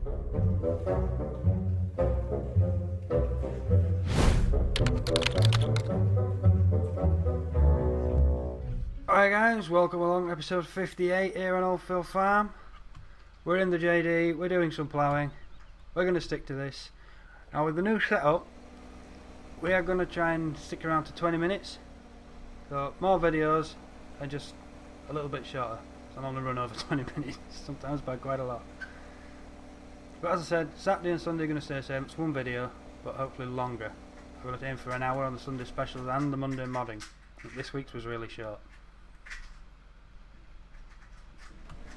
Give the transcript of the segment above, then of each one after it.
Alright guys, welcome along to episode 58 here on Oldfield Farm. We're in the JD, we're doing some ploughing. We're going to stick to this. Now with the new setup, we are going to try and stick around to 20 minutes. So more videos are just a little bit shorter. So I'm only run over 20 minutes, sometimes by quite a lot. But as I said, Saturday and Sunday are going to stay the same. It's one video, but hopefully longer. I'm going to aim for an hour on the Sunday specials and the Monday modding. I think this week's was really short.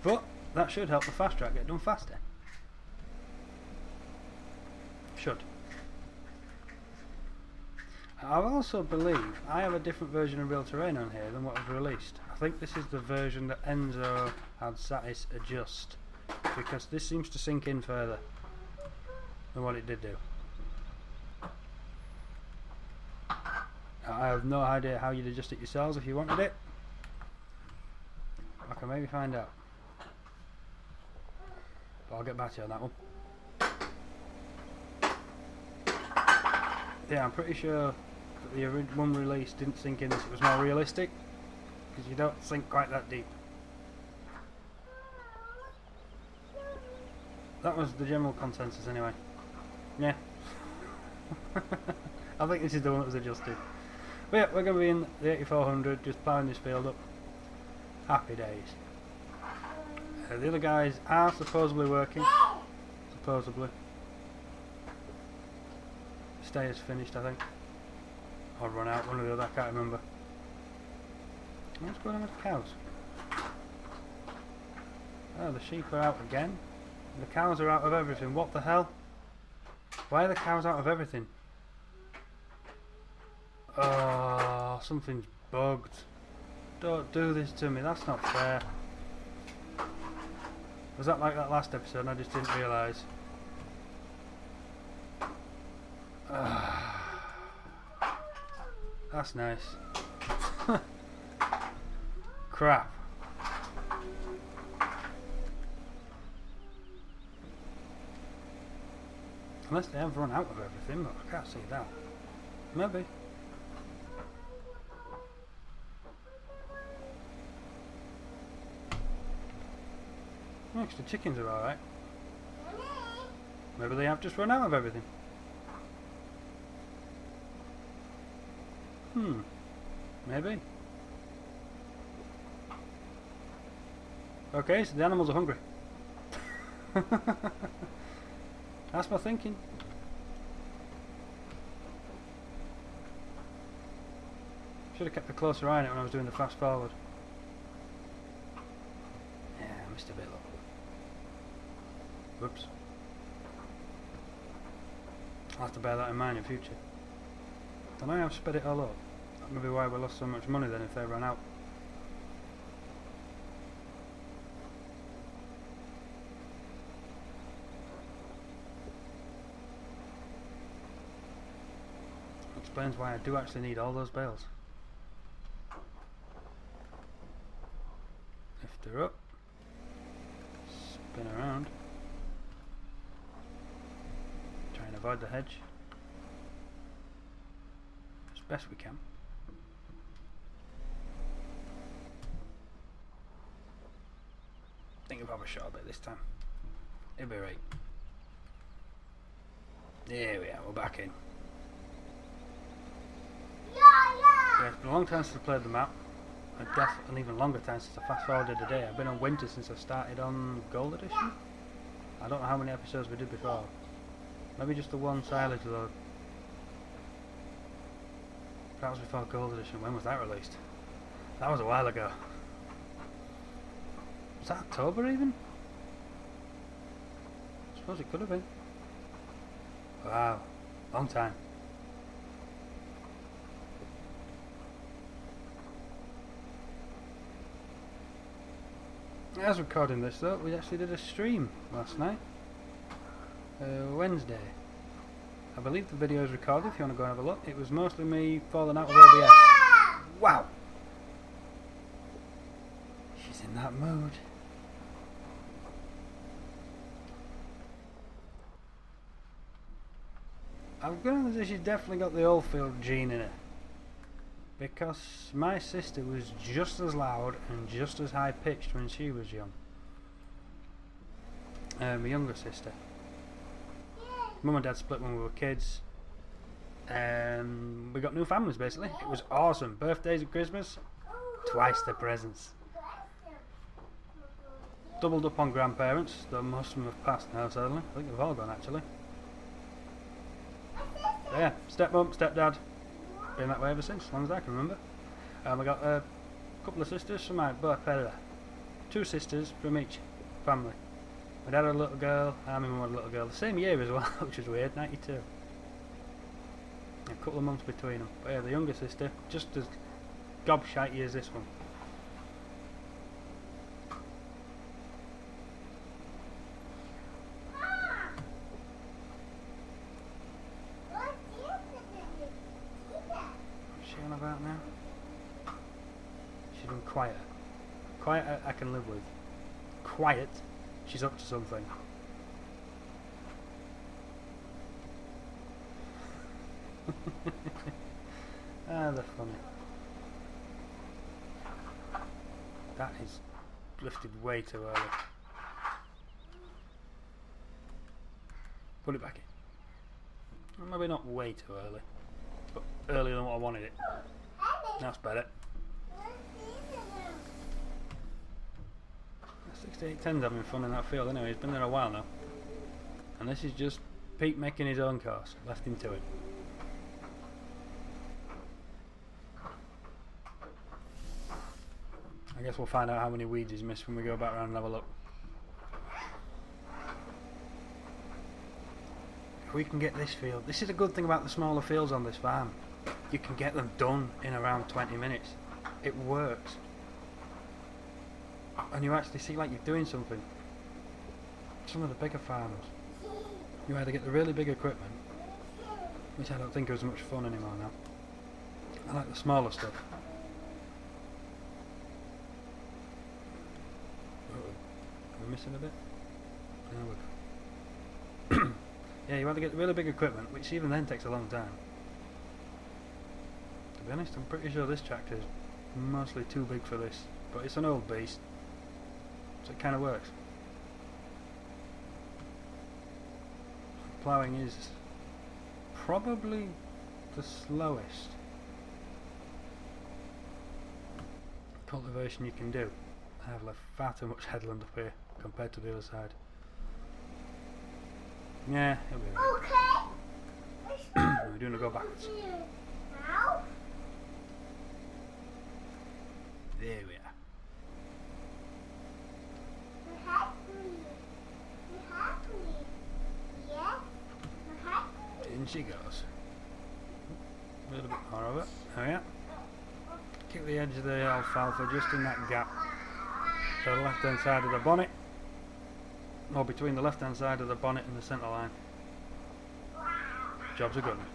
But that should help the fast track get done faster. Should. I also believe I have a different version of Real Terrain on here than what was released. I think this is the version that Enzo had Satis adjust, because this seems to sink in further than what it did do. I have no idea how you'd adjust it yourselves if you wanted it. I can maybe find out. But I'll get back to you on that one. Yeah, I'm pretty sure that the one release didn't sink in, it was more realistic, because you don't sink quite that deep. That was the general consensus anyway. Yeah. I think this is the one that was adjusted. But yeah, we're going to be in the 8400, just ploughing this field up. Happy days. The other guys are supposedly working. Supposedly. Stay is finished, I think. Or run out, one or the other, I can't remember. What's going on with the cows? Oh, the sheep are out again. The cows are out of everything. What the hell? Why are the cows out of everything? Oh, something's bugged. Don't do this to me, that's not fair. Was that like that last episode and I just didn't realise? That's nice. Crap. Unless they have run out of everything, but I can't see that. Maybe. Actually, the chickens are alright. Maybe they have just run out of everything. Maybe. Okay, so the animals are hungry. That's my thinking. Should have kept a closer eye on it when I was doing the fast forward. Yeah, I missed a bit. Look. Whoops. I'll have to bear that in mind in future. I know I've sped it all up. That may be why we lost so much money then if they ran out. Explains why I do actually need all those bales. Lift her up. Spin around. Try and avoid the hedge as best we can. I think I've overshot a bit this time. It'll be right. There we are, we're back in. Yeah, it's been a long time since I played the map. An even longer time since I fast forwarded a day. I've been on winter since I started on Gold Edition. I don't know how many episodes we did before. Maybe just the one silage load. That was before Gold Edition. When was that released? That was a while ago. Was that October even? I suppose it could have been. Wow, long time. As recording this though, we actually did a stream last night. Wednesday. I believe the video is recorded if you want to go and have a look. It was mostly me falling out with OBS. Wow! She's in that mood. I'm going to say she's definitely got the Oldfield gene in her. Because my sister was just as loud and just as high pitched when she was young. My younger sister. Mum and Dad split when we were kids. We got new families basically. It was awesome. Birthdays and Christmas, twice the presents. Doubled up on grandparents, though most of them have passed now sadly. I think they've all gone actually. But yeah, stepmum, stepdad, been that way ever since, as long as I can remember. We got a couple of sisters from my two sisters from each family. My dad had a little girl, and my mum had a little girl, the same year as well, which was weird, 92. A couple of months between them. But yeah, the younger sister, just as gobshitey as this one. What's she on about now? She's been quiet. Quiet I can live with. Quiet, she's up to something. Ah, they're funny. That is lifted way too early. Put it back in. Well, maybe not way too early, but earlier than what I wanted it. That's better. 6810's having fun in that field anyway. He's been there a while now. And this is just Pete making his own course. Left him to it. I guess we'll find out how many weeds he's missed when we go back around and have a look. If we can get this field, this is a good thing about the smaller fields on this farm. You can get them done in around 20 minutes. It works. And you actually see like you're doing something. Some of the bigger farms, you either get the really big equipment, which I don't think is as much fun anymore now. I like the smaller stuff. Are we missing a bit? There we go. Yeah, you either get the really big equipment, which even then takes a long time. To be honest, I'm pretty sure this tractor is mostly too big for this, but it's an old beast, so it kind of works. Ploughing is probably the slowest cultivation you can do. I have left far too much headland up here compared to the other side. Yeah, it'll be right. Okay. We're doing a go backwards. There we are. In she goes. A little bit more of it. There we are. Keep the edge of the alfalfa just in that gap. So the left hand side of the bonnet, or between the left hand side of the bonnet and the centre line. Job's a good one.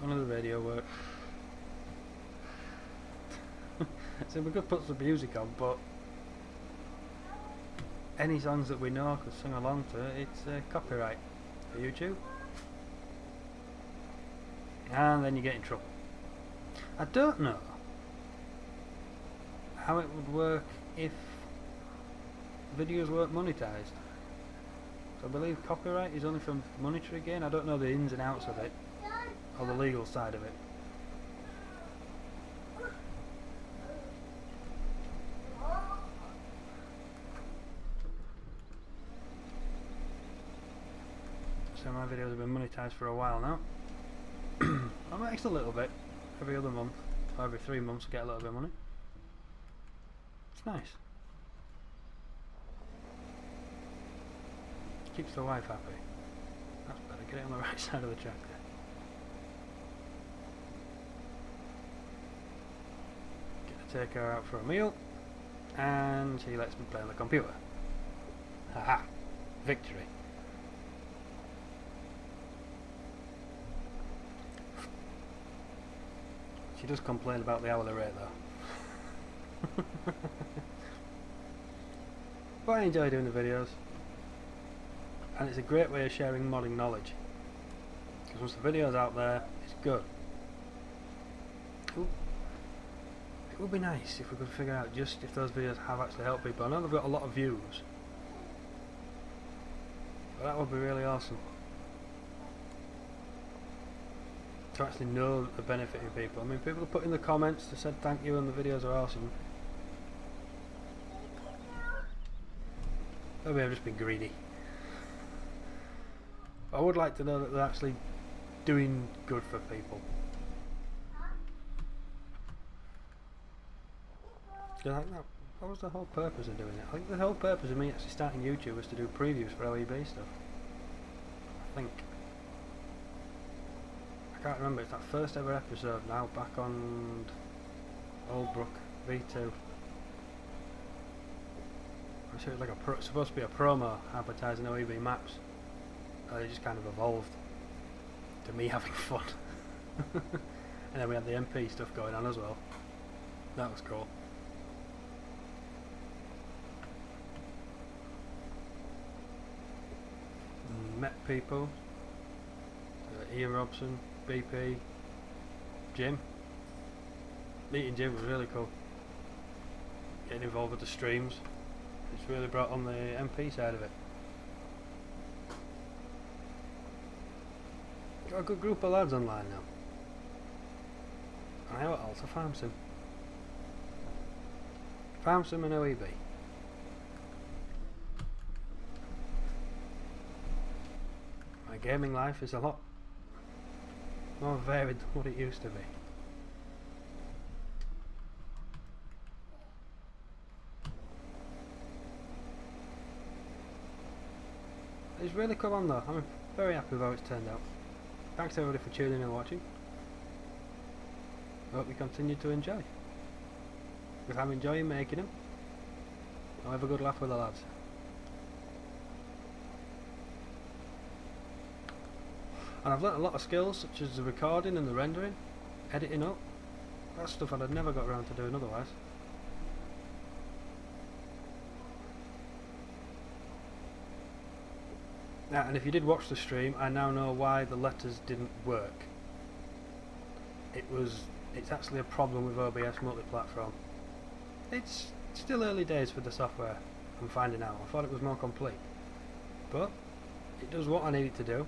None of the radio work. So we could put some music on, but any songs that we know could sing along to, it's copyright for YouTube. And then you get in trouble. I don't know how it would work if videos weren't monetized. So I believe copyright is only from monetary gain. I don't know the ins and outs of it, or the legal side of it. So my videos have been monetized for a while now. I'm next a little bit, every other month, or every 3 months I get a little bit of money. It's nice. Keeps the wife happy. That's better, get it on the right side of the tractor. Get to take her out for a meal, and she lets me play on the computer. Haha, victory. She does complain about the hourly rate though. But I enjoy doing the videos, and it's a great way of sharing modding knowledge, because once the video's out there, it's good. Ooh. It would be nice if we could figure out just if those videos have actually helped people. I know they've got a lot of views, but that would be really awesome to actually know that they're benefiting people. I mean, people have put in the comments, they said thank you and the videos are awesome. Maybe I've just been greedy. But I would like to know that they're actually doing good for people. Like what was the whole purpose of doing it? I think the whole purpose of me actually starting YouTube was to do previews for OEB stuff. I think. I can't remember, it's that first ever episode now, back on Oldbrook V2. I'm sure it was like supposed to be a promo advertising OEB maps. It just kind of evolved to me having fun. And then we had the MP stuff going on as well. That was cool. Met people. Ian Robson, BP, Jim. Meeting Jim was really cool. Getting involved with the streams. It's really brought on the MP side of it. Got a good group of lads online now. And I also farm sim. Farm sim and OEB. My gaming life is a lot more varied than what it used to be. It's really come on though. I'm very happy with how it's turned out. Thanks everybody for tuning in and watching. I hope you continue to enjoy. Because I'm enjoying making them. I'll have a good laugh with the lads. And I've learnt a lot of skills such as the recording and the rendering, editing up. That's stuff I'd have never got around to doing otherwise. Now, and if you did watch the stream, I now know why the letters didn't work. It's actually a problem with OBS multi-platform. It's still early days for the software, I'm finding out. I thought it was more complete. But it does what I need it to do.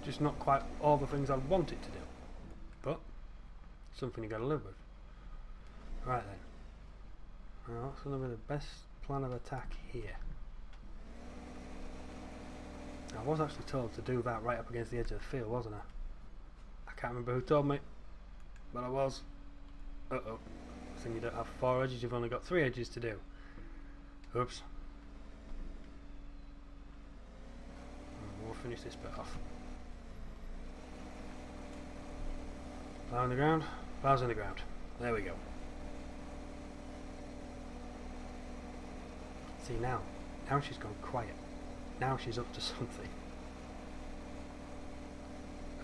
Just not quite all the things I want it to do. But something you gotta live with. Right then. Now, what's gonna be the best plan of attack here? I was actually told to do that right up against the edge of the field, wasn't I? I can't remember who told me, but I was. Uh-oh. I think you don't have 4 edges, you've only got 3 edges to do. Oops. We'll finish this bit off. Plough in the ground, ploughs in the ground. There we go. See now she's gone quiet. Now she's up to something.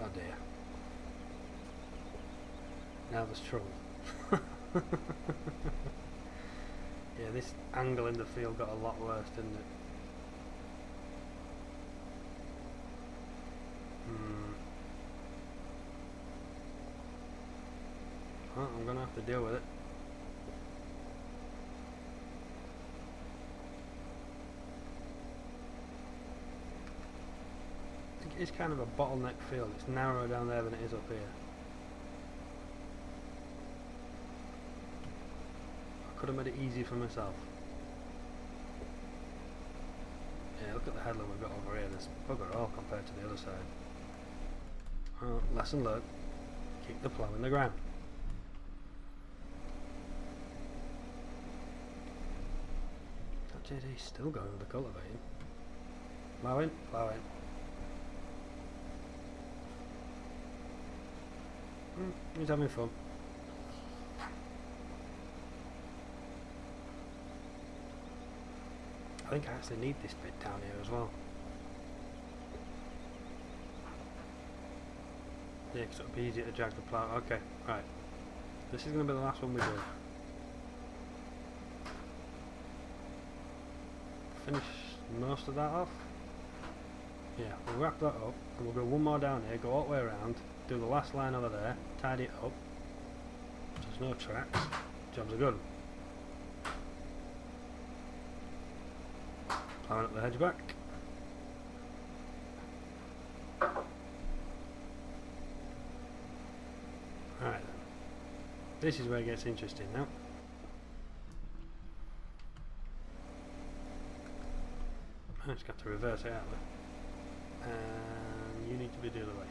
Oh dear. Now there's trouble. Yeah, this angle in the field got a lot worse, didn't it? Well, I'm gonna have to deal with it. I think it is kind of a bottleneck field. It's narrower down there than it is up here. I could have made it easier for myself. Yeah, look at the headland we've got over here. There's bugger all compared to the other side. Well, lesson learned. Keep the plough in the ground. JD's still going with the cultivating. Plowing, plowing. He's having fun. I think I actually need this bit down here as well. Yeah, because it'll be easier to drag the plough. Okay, right. This is going to be the last one we do. finish most of that off. Yeah, we'll wrap that up and we'll go one more down here, go all the way around, do the last line over there, tidy it up. There's no tracks. Jobs are good. Ploughing up the hedge back. Right then. This is where it gets interesting now. I just got to reverse it out there. And you need to be the other way.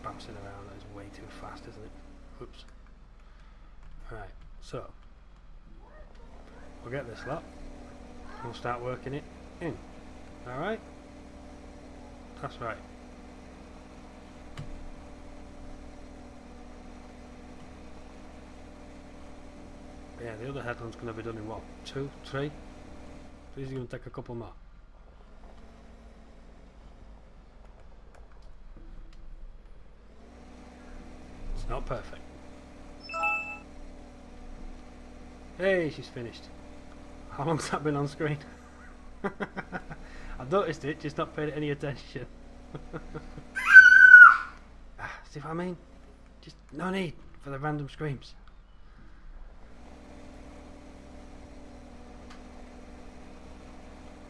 Bouncing around, that is way too fast, isn't it? Whoops. Right, so we'll get this lot and we'll start working it in. Alright? That's right. Yeah, the other headland's going to be done in what? 2, 3? This is going to take a couple more. It's not perfect. Hey, she's finished. How long's that been on screen? I've noticed it, just not paid any attention. See what I mean? Just no need for the random screams.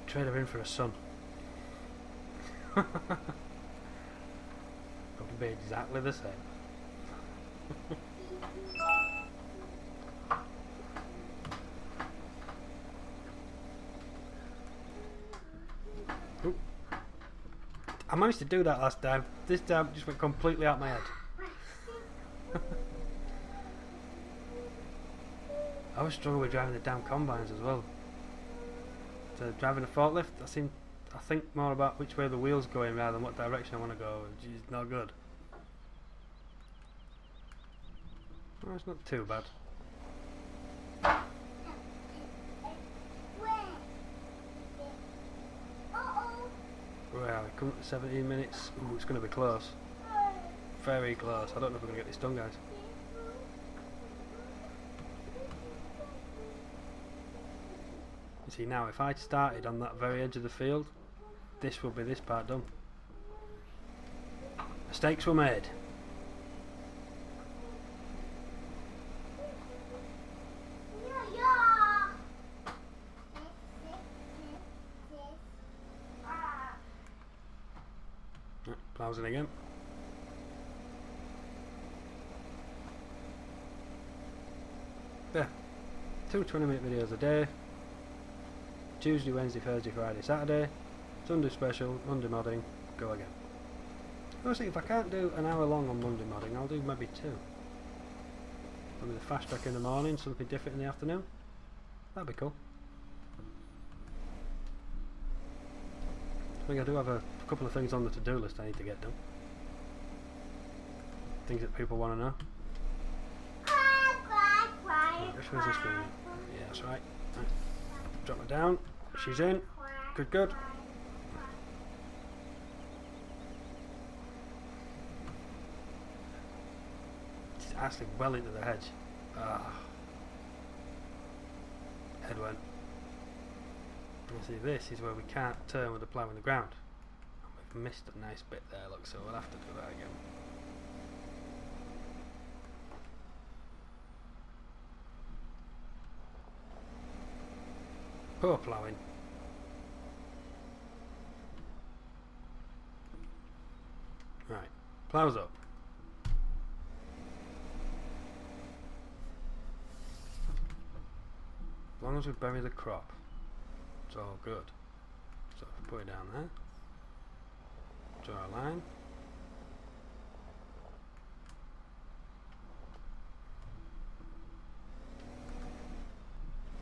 Trade her in for a son. It'll be exactly the same. Oop. I managed to do that last time. This time just went completely out my head. I always struggle with driving the damn combines as well. So driving a forklift, I think more about which way the wheel's going rather than what direction I want to go, which is not good. Well, it's not too bad. Well, we come up to 17 minutes. Ooh, it's going to be close. Very close. I don't know if we're going to get this done, guys. You see now, if I started on that very edge of the field, this will be this part done. Mistakes were made. Ploughing again. There. 2 20-minute videos a day. Tuesday, Wednesday, Thursday, Friday, Saturday. Sunday special, Monday modding, go again. Honestly, if I can't do an hour long on Monday modding, I'll do maybe 2. Maybe the fast track in the morning, something different in the afternoon. That'd be cool. I think I do have a couple of things on the to-do list I need to get done. Things that people want to know. Which one's this screen? Yeah, that's right. Drop her down. She's in. Good, good. She's actually well into the hedge. Head went. You see, this is where we can't turn with the plough in the ground. We've missed a nice bit there, look, so we'll have to do that again. Poor ploughing. Right, ploughs up. As long as we bury the crop, it's all good. So if we put it down there, draw a line.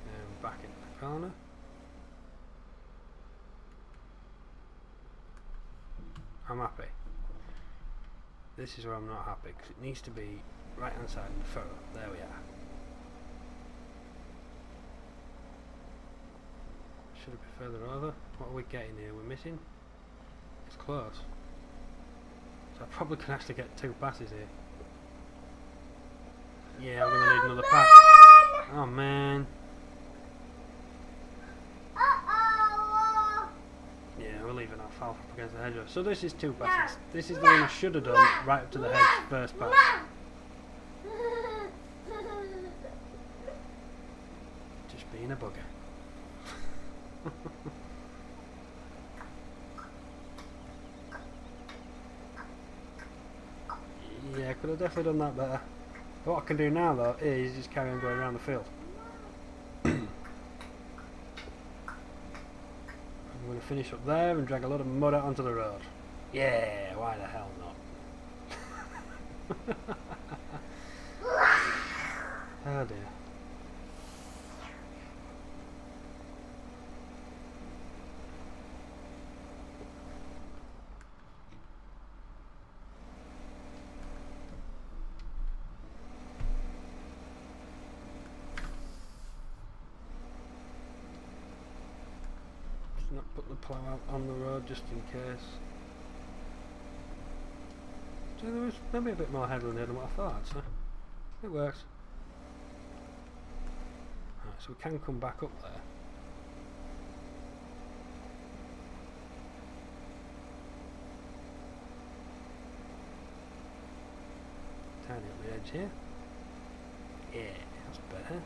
And back into the corner. I'm happy. This is where I'm not happy because it needs to be right hand side of the furrow. There we are. Should it be further over? What are we getting here? We're missing? It's close. So I probably can actually get 2 passes here. Yeah, I'm going to need another pass. Oh man. Yeah, we're leaving our alfalfa up against the hedgerow. So this is 2 passes. This is the one I should have done right up to the hedge first pass. Just being a bugger. Yeah, could have definitely done that better. What I can do now though is just carry on going around the field. I'm going to finish up there and drag a lot of mud out onto the road. Yeah, why the hell not? Oh dear. Not put the plough out on the road just in case. So there was maybe a bit more headland here than what I thought, so it works. Right, so we can come back up there. Tidy up the edge here. Yeah, that's better.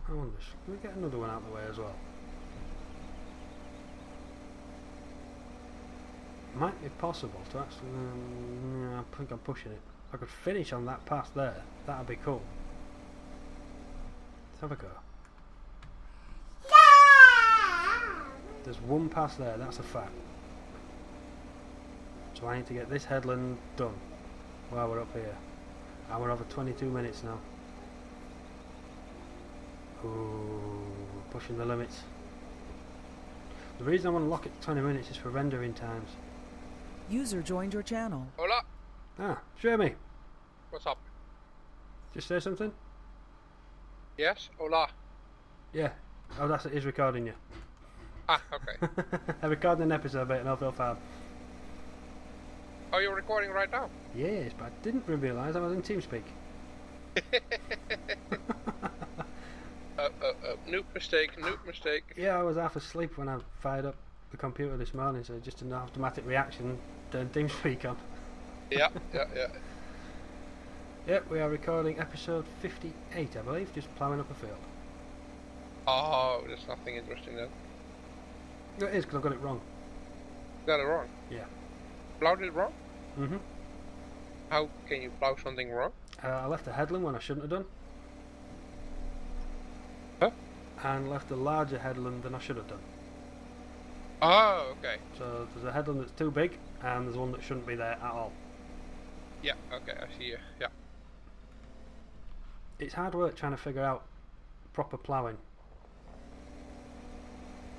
I wonder, can we get another one out of the way as well? Might be possible to actually... I think I'm pushing it. If I could finish on that pass there, that'd be cool. Let's have a go. There's one pass there, that's a fact. So I need to get this headland done while we're up here. And we're over 22 minutes now. Ooh, pushing the limits. The reason I want to lock it to 20 minutes is for rendering times. User joined your channel. Hola. Ah, Jeremy. What's up? Just say something? Yes? Hola. Yeah. Oh, that's it, is recording you. Ah, okay. I'm recording an episode about an Oldfield Farm. Oh, you're recording right now? Yes, but I didn't realise I was in TeamSpeak. Noob mistake, noob mistake. Yeah, I was half asleep when I fired up the computer this morning, so just an automatic reaction turned TeamSpeak on. Yeah. Yep, we are recording episode 58, I believe, just ploughing up a field. Oh, there's nothing interesting then. No, it is, because I got it wrong. Got it wrong? Yeah. Plowed it wrong? Mm-hmm. How can you plow something wrong? I left a headland when I shouldn't have done. Huh? And left a larger headland than I should have done. Oh, okay. So there's a headland that's too big, and there's one that shouldn't be there at all. Yeah, okay, I see you. Yeah. It's hard work trying to figure out proper ploughing,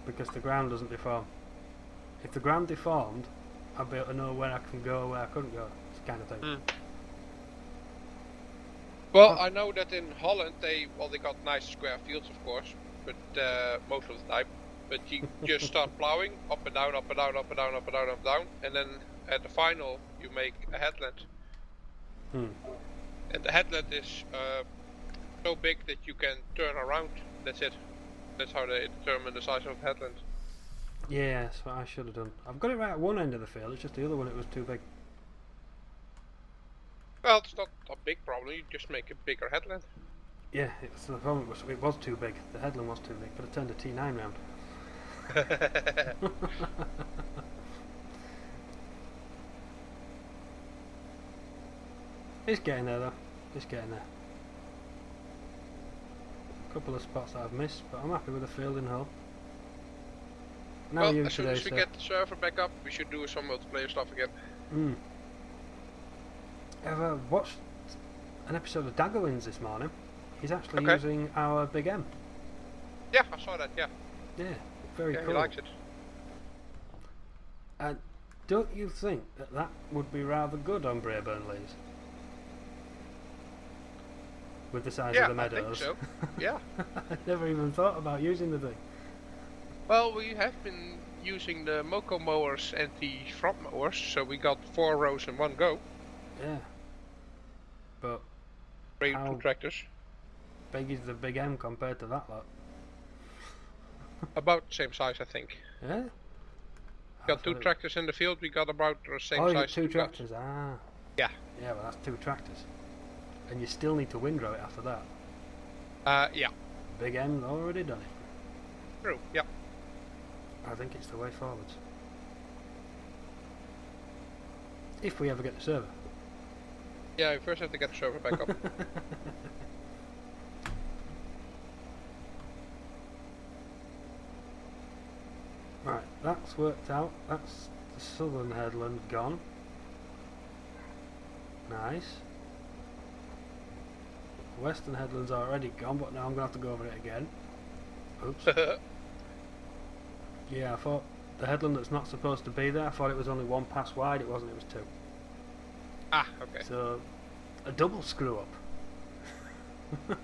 because the ground doesn't deform. If the ground deformed, I'd be able to know where I can go, where I couldn't go, kind of thing. Well, I know that in Holland they got nice square fields, of course, but most of the time. But you just start plowing up and down, up and down, up and down, up and down, up and down, and then at the final you make a headland. And the headland is so big that you can turn around. That's it. That's how they determine the size of the headland. Yeah, that's what I should have done. I've got it right at one end of the field, it's just the other one it was too big. Well, it's not a big problem, you just make a bigger headland. Yeah, the problem was it was too big. The headland was too big, but I turned a T9 round. It's getting there though. It's getting there. A couple of spots that I've missed, but I'm happy with the field in whole. Now Well, you as soon today, as we sir. get the server back up, we should do some multiplayer stuff again. I've watched an episode of Daggerwins this morning. He's actually Okay. using our Big M. Yeah, I saw that, yeah. Yeah, very Yeah, cool. he likes it. And don't you think that that would be rather good on Braeburn leaves? With the size Yeah, of the meadows. I think so. Yeah. I never even thought about using the thing. Well, we have been using the Moco mowers and the front mowers, so we got 4 rows in one go. Yeah. But Two how tractors. big is the big M compared to that lot? About the same size, I think. Yeah? Got 2 tractors in the field, we got about the same oh, you size. got 2 tractors, ah. Yeah. Yeah, well that's 2 tractors. And you still need to windrow it after that. Yeah. Big M's already done it. True, yeah. I think it's the way forwards. If we ever get the server. Yeah, we first have to get the server back up. Right, that's worked out. That's the southern headland gone. Nice. Western headland's already gone, but now I'm going to have to go over it again. Oops. Yeah, I thought the headland that's not supposed to be there, I thought it was only 1 pass wide. It wasn't, it was 2. Ah, okay. So, a double screw up.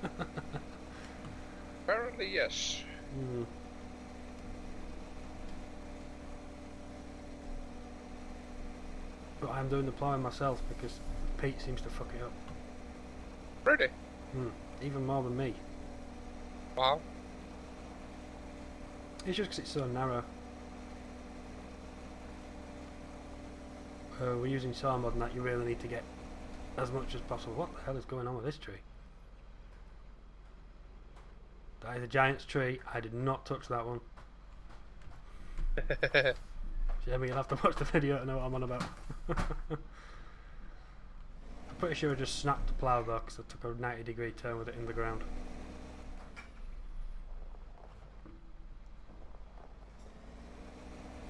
Apparently, yes. Hmm. But I'm doing the ploughing myself because Pete seems to fuck it up. Really? Even more than me. Wow. It's just because it's so narrow. We're using saw mod and that you really need to get as much as possible. What the hell is going on with this tree? That is a giant's tree. I did not touch that one. Jamie, you'll have to watch the video to know what I'm on about. I'm pretty sure I just snapped the plough though because I took a 90-degree turn with it in the ground.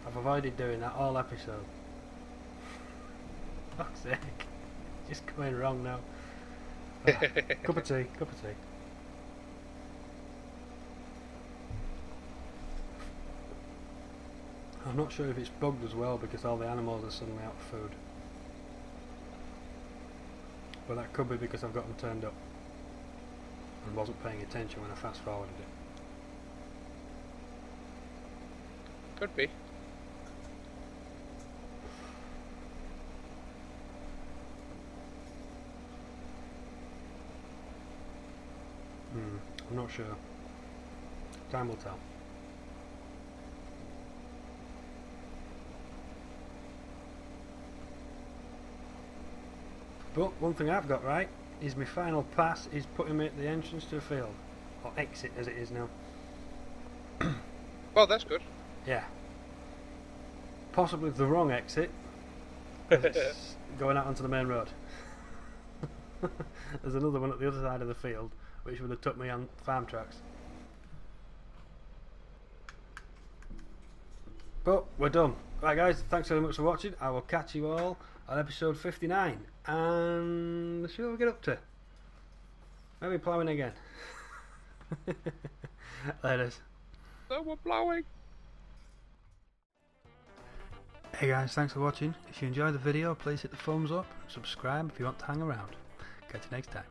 I've avoided doing that all episode. Fuck's sake. Just going wrong now. Cup of tea, cup of tea. I'm not sure if it's bugged as well because all the animals are suddenly out of food. But that could be because I've got them turned up and wasn't paying attention when I fast forwarded it. Could be. I'm not sure. Time will tell. But one thing I've got right is my final pass is putting me at the entrance to a field. Or exit as it is now. Well, that's good. Yeah. Possibly the wrong exit. 'Cause it's going out onto the main road. There's another one at the other side of the field which would have took me on farm tracks. But we're done. Right guys, thanks very much for watching. I will catch you all on episode 59. And let's see what we get up to. Maybe ploughing again. Later. So we're plowing. Hey guys, thanks for watching. If you enjoyed the video, please hit the thumbs up and subscribe if you want to hang around. Catch you next time.